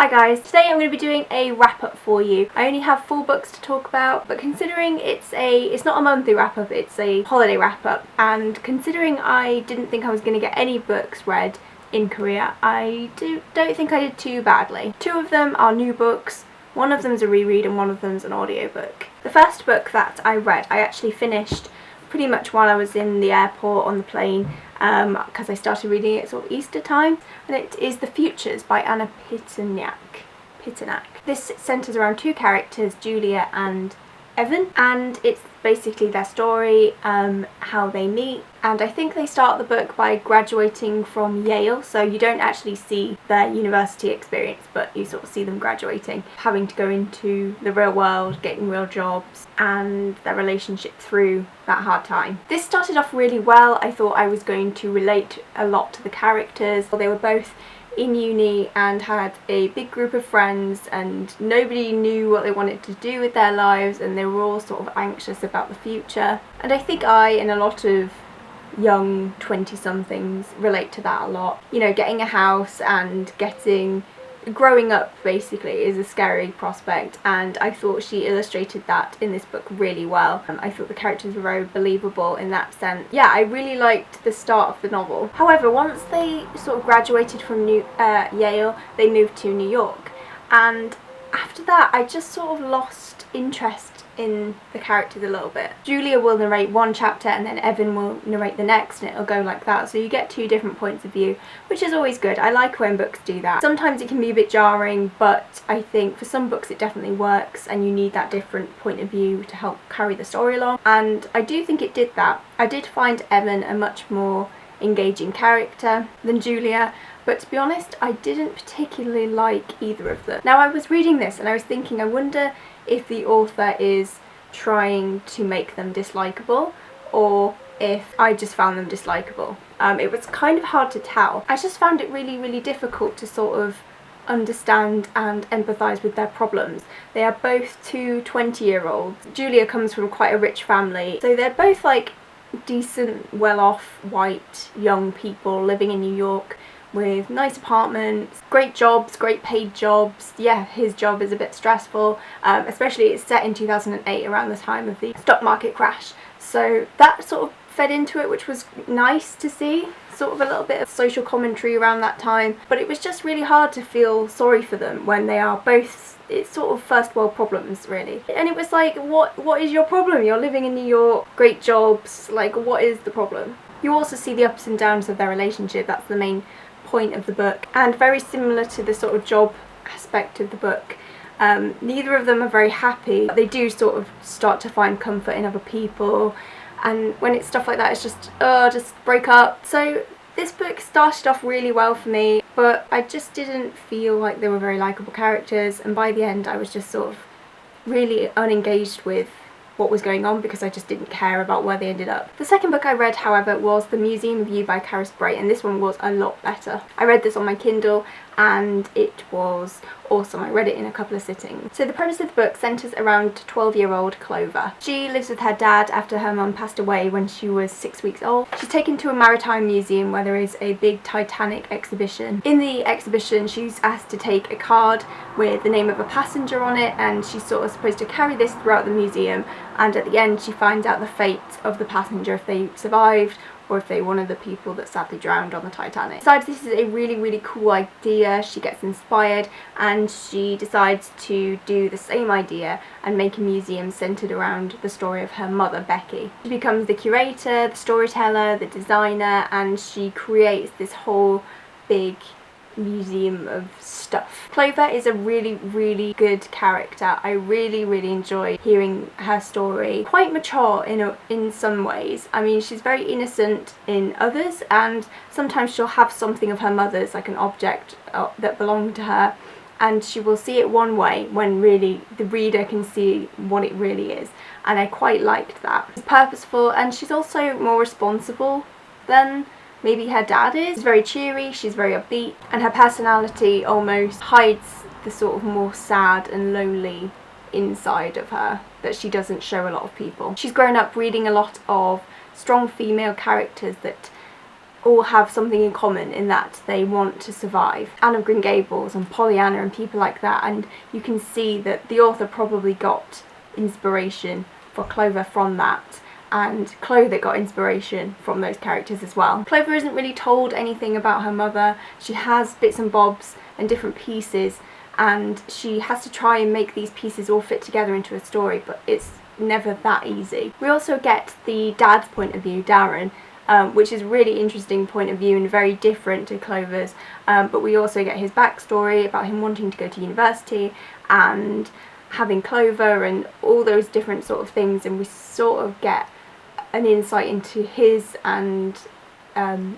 Hi guys, today I'm going to be doing a wrap up for you. I only have 4 books to talk about, but considering it's not a monthly wrap up, it's a holiday wrap up, and considering I didn't think I was going to get any books read in Korea, I don't think I did too badly. 2 of them are new books, one of them is a reread and one of them is an audiobook. The first book that I read, I actually finished pretty much while I was in the airport on the plane, because I started reading it sort of Easter time, and it is The Futures by Anna Pittonak. This centres around 2 characters, Julia and Evan, and it's basically their story, how they meet, and I think they start the book by graduating from Yale, so you don't actually see their university experience, but you sort of see them graduating, having to go into the real world, getting real jobs, and their relationship through that hard time. This started off really well. I thought I was going to relate a lot to the characters. They were both in uni and had a big group of friends, and nobody knew what they wanted to do with their lives, and they were all sort of anxious about the future. And I think I and a lot of young 20-somethings relate to that a lot. You know, getting a house and growing up basically is a scary prospect, and I thought she illustrated that in this book really well. I thought the characters were very believable in that sense. Yeah, I really liked the start of the novel. However, once they sort of graduated from Yale, they moved to New York, and after that I just sort of lost interest in the characters a little bit. Julia will narrate one chapter and then Evan will narrate the next, and it'll go like that, so you get 2 different points of view, which is always good. I like when books do that. Sometimes it can be a bit jarring, but I think for some books it definitely works, and you need that different point of view to help carry the story along, and I do think it did that. I did find Evan a much more engaging character than Julia, but to be honest, I didn't particularly like either of them. Now, I was reading this and I was thinking, I wonder if the author is trying to make them dislikable, or if I just found them dislikable. It was kind of hard to tell. I just found it really difficult to sort of understand and empathise with their problems. They are both 2 20-year-olds. Julia comes from quite a rich family, so they're both like decent, well-off, white, young people living in New York with nice apartments, great jobs, great paid jobs. Yeah, his job is a bit stressful, especially it's set in 2008 around the time of the stock market crash. So that sort of fed into it, which was nice to see, sort of a little bit of social commentary around that time, but it was just really hard to feel sorry for them when they are both, it's sort of first world problems really. And it was like, what is your problem? You're living in New York, great jobs, like what is the problem? You also see the ups and downs of their relationship, that's the main point of the book, and very similar to the sort of job aspect of the book. Neither of them are very happy. They do sort of start to find comfort in other people, and when it's stuff like that, it's just break up. So this book started off really well for me, but I just didn't feel like they were very likeable characters, and by the end I was just sort of really unengaged with what was going on because I just didn't care about where they ended up. The second book I read, however, was The Museum of You by Caris Bray, and this one was a lot better. I read this on my Kindle and it was awesome. I read it in a couple of sittings. So the premise of the book centres around 12-year-old Clover. She lives with her dad after her mum passed away when she was 6 weeks old. She's taken to a maritime museum where there is a big Titanic exhibition. In the exhibition, she's asked to take a card with the name of a passenger on it, and she's sort of supposed to carry this throughout the museum, and at the end she finds out the fate of the passenger, if they survived or if they were one of the people that sadly drowned on the Titanic. Besides, this is a really cool idea. She gets inspired and she decides to do the same idea and make a museum centred around the story of her mother, Becky. She becomes the curator, the storyteller, the designer, and she creates this whole big museum of stuff. Clover is a really good character. I really enjoy hearing her story. Quite mature in some ways. I mean, she's very innocent in others, and sometimes she'll have something of her mother's, like an object that belonged to her, and she will see it one way when really the reader can see what it really is, and I quite liked that. It's purposeful, and she's also more responsible than maybe her dad is. She's very cheery, she's very upbeat, and her personality almost hides the sort of more sad and lonely inside of her that she doesn't show a lot of people. She's grown up reading a lot of strong female characters that all have something in common in that they want to survive. Anne of Green Gables and Pollyanna and people like that, and you can see that the author probably got inspiration for Clover from that, and Clover got inspiration from those characters as well. Clover isn't really told anything about her mother. She has bits and bobs and different pieces, and she has to try and make these pieces all fit together into a story, but it's never that easy. We also get the dad's point of view, Darren, which is a really interesting point of view and very different to Clover's, but we also get his backstory about him wanting to go to university and having Clover and all those different sort of things, and we sort of get an insight into his and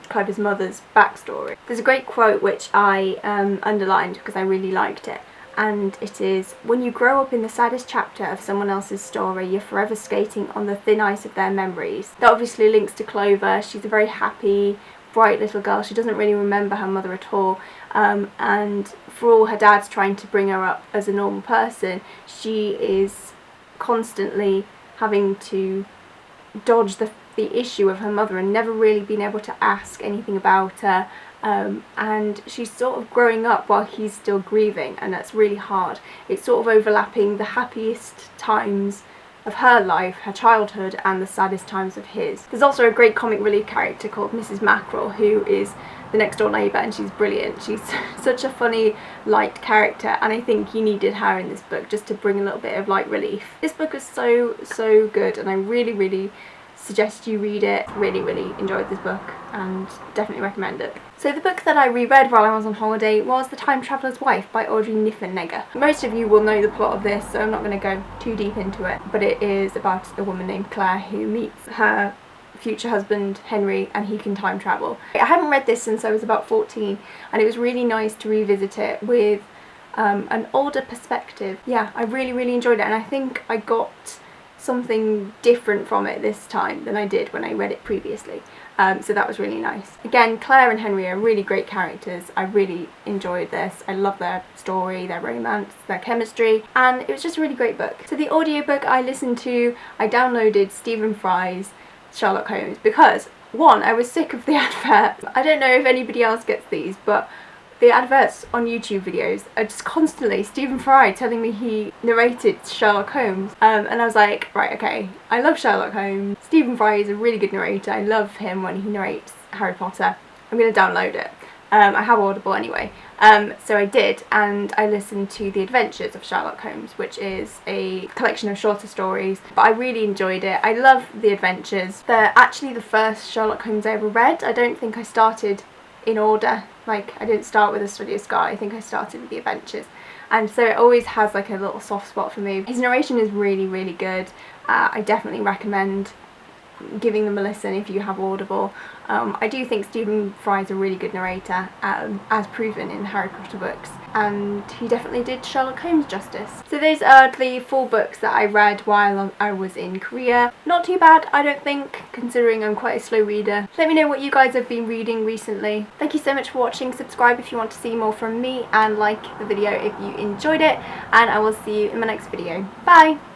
Clover's mother's backstory. There's a great quote which I underlined because I really liked it, and it is, "When you grow up in the saddest chapter of someone else's story, you're forever skating on the thin ice of their memories." That obviously links to Clover. She's a very happy, bright little girl. She doesn't really remember her mother at all, and for all her dad's trying to bring her up as a normal person, she is constantly having to dodge the issue of her mother and never really being able to ask anything about her, and she's sort of growing up while he's still grieving, and that's really hard. It's sort of overlapping the happiest times of her life, her childhood, and the saddest times of his. There's also a great comic relief character called Mrs. Mackerel, who is the next door neighbour, and she's brilliant. She's such a funny, light character, and I think you needed her in this book just to bring a little bit of light relief. This book is so good, and I really suggest you read it. Really enjoyed this book and definitely recommend it. So the book that I reread while I was on holiday was The Time Traveller's Wife by Audrey Niffenegger. Most of you will know the plot of this, so I'm not going to go too deep into it, but it is about a woman named Claire who meets her future husband Henry, and he can time travel. I haven't read this since I was about 14, and it was really nice to revisit it with an older perspective. Yeah, I really enjoyed it, and I think I got something different from it this time than I did when I read it previously, so that was really nice. Again, Claire and Henry are really great characters. I really enjoyed this. I love their story, their romance, their chemistry, and it was just a really great book. So the audiobook I listened to, I downloaded Stephen Fry's Sherlock Holmes because, one, I was sick of the adverts. I don't know if anybody else gets these, but the adverts on YouTube videos are just constantly Stephen Fry telling me he narrated Sherlock Holmes, and I was like, right, okay, I love Sherlock Holmes. Stephen Fry is a really good narrator. I love him when he narrates Harry Potter. I'm going to download it. I have Audible anyway, so I did, and I listened to The Adventures of Sherlock Holmes, which is a collection of shorter stories, but I really enjoyed it. I love The Adventures. They're actually the first Sherlock Holmes I ever read. I don't think I started in order. Like, I didn't start with A Study of Sky. I think I started with The Adventures, and so it always has like a little soft spot for me. His narration is really good. I definitely recommend giving them a listen if you have Audible. I do think Stephen Fry is a really good narrator, as proven in Harry Potter books, and he definitely did Sherlock Holmes justice. So those are the 4 books that I read while I was in Korea. Not too bad, I don't think, considering I'm quite a slow reader. Let me know what you guys have been reading recently. Thank you so much for watching. Subscribe if you want to see more from me, and like the video if you enjoyed it, and I will see you in my next video. Bye!